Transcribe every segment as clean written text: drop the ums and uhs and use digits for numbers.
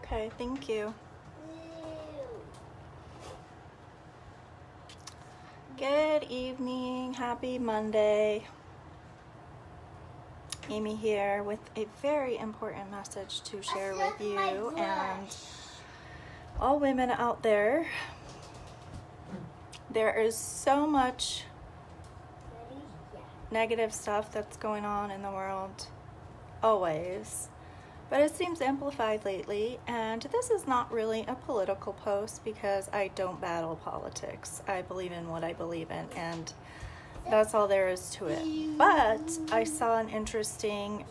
Okay, thank you. Good evening, happy Monday. Amy here with a very important message to share with you and all women out there. There is so much negative stuff that's going on in the world, always. But it seems amplified lately, and this is not really a political post because I don't battle politics. I believe in what I believe in, and that's all there is to it. But I saw an interesting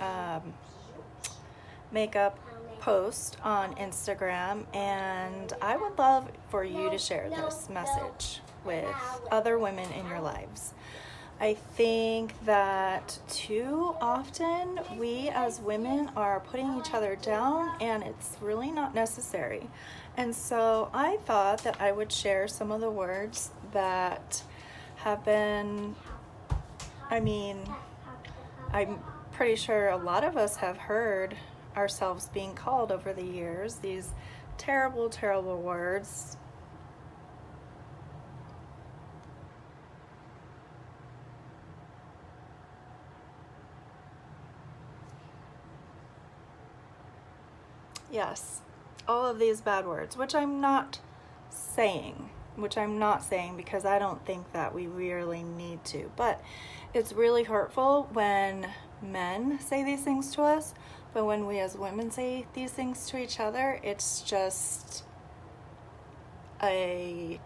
makeup post on Instagram, and I would love for you to share this message with other women in your lives. I think that too often we as women are putting each other down, and it's really not necessary. And so I thought that I would share some of the words that have been, I'm pretty sure a lot of us have heard ourselves being called over the years, these terrible, terrible words. Yes, all of these bad words, which I'm not saying because I don't think that we really need to, but it's really hurtful when men say these things to us, but when we as women say these things to each other, it's just a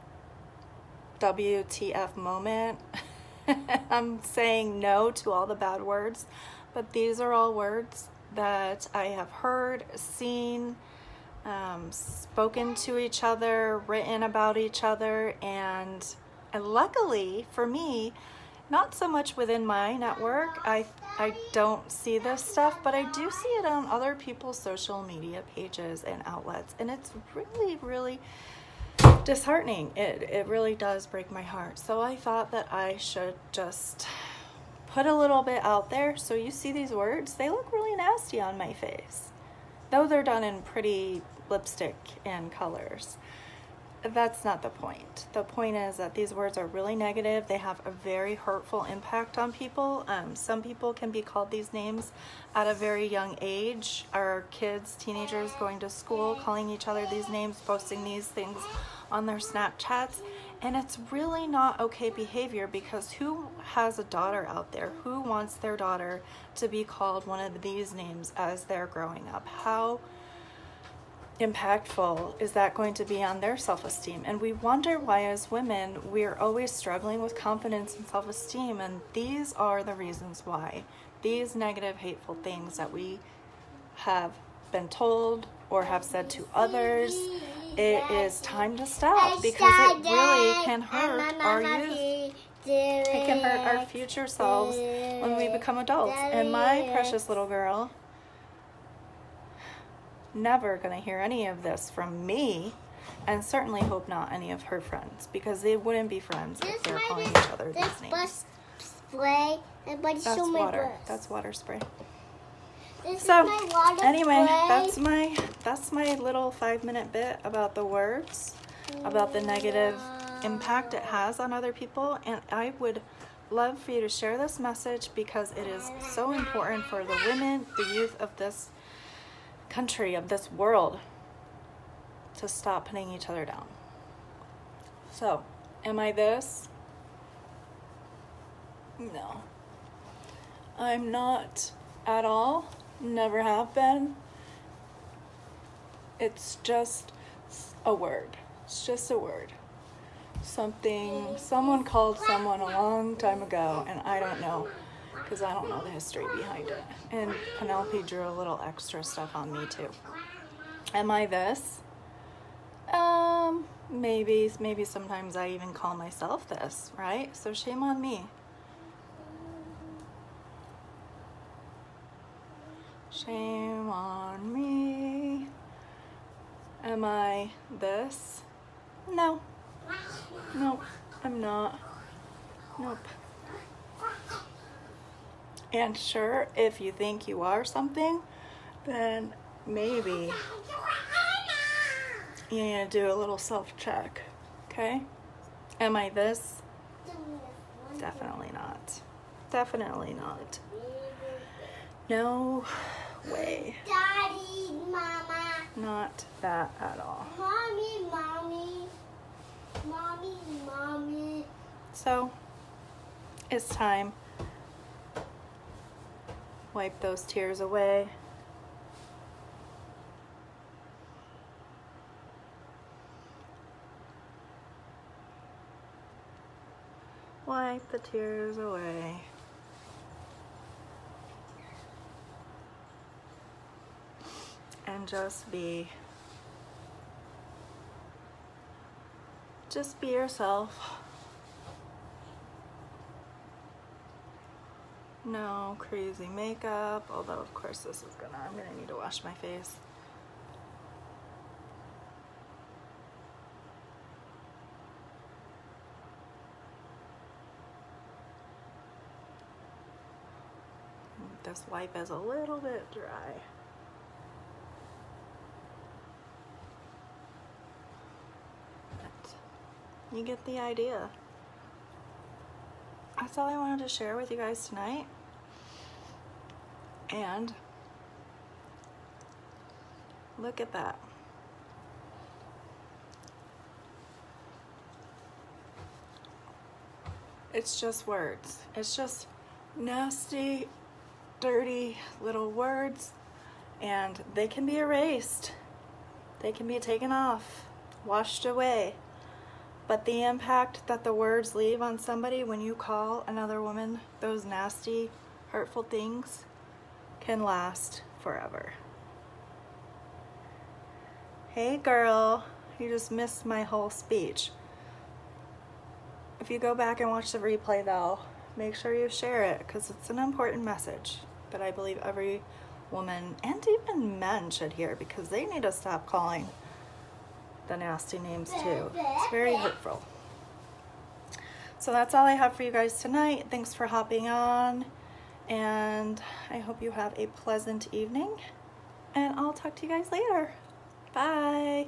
WTF moment. I'm saying no to all the bad words, but these are all words that I have heard, seen, spoken to each other, written about each other, and luckily for me, not so much within my network. I don't see this stuff, but I do see it on other people's social media pages and outlets, and it's really, really disheartening. It really does break my heart. So I thought that I should just put a little bit out there. So you see these words, they look really nasty on my face, though they're done in pretty lipstick and colors. That's not the point. The point is that these words are really negative. They have a very hurtful impact on people. Some people can be called these names at a very young age. Our kids, teenagers going to school, calling each other these names, posting these things on their Snapchats. And it's really not okay behavior, because who has a daughter out there? Who wants their daughter to be called one of these names as they're growing up? How impactful is that going to be on their self-esteem? And we wonder why as women we're always struggling with confidence and self-esteem, and these are the reasons why. These negative, hateful things that we have been told or have said to others, it is time to stop, because it really can hurt our youth. It can hurt our future selves when we become adults. And my precious little girl, never gonna hear any of this from me, and certainly hope not any of her friends, because they wouldn't be friends if they're calling each other these names. That's water. That's water spray. So anyway, that's my little 5-minute bit about the words, about the negative impact it has on other people. And I would love for you to share this message, because it is so important for the women, the youth of this country, of this world, to stop putting each other down. So, am I this? No, I'm not at all. Never have been. It's just a word. It's just a word. Someone called someone a long time ago, and I don't know, because I don't know the history behind it. And Penelope drew a little extra stuff on me too. Am I this? Maybe sometimes I even call myself this, right? So shame on me. Shame on me. Am I this? No. Nope, I'm not. Nope. And sure, if you think you are something, then maybe you need to do a little self-check, okay? Am I this? Definitely not. Definitely not. No way. Daddy, Mama. Not that at all. Mommy, Mommy. Mommy, Mommy. So, it's time. Wipe those tears away. Wipe the tears away. And just be yourself. No crazy makeup, although of course I'm gonna need to wash my face. This wipe is a little bit dry. But you get the idea. That's all I wanted to share with you guys tonight. And look at that. It's just words. It's just nasty, dirty little words, and they can be erased. They can be taken off, washed away. But the impact that the words leave on somebody when you call another woman those nasty, hurtful things can last forever. Hey girl, you just missed my whole speech. If you go back and watch the replay though, make sure you share it because it's an important message that I believe every woman and even men should hear because they need to stop calling the nasty names too. It's very hurtful. So that's all I have for you guys tonight. Thanks for hopping on, and I hope you have a pleasant evening, and I'll talk to you guys later. Bye.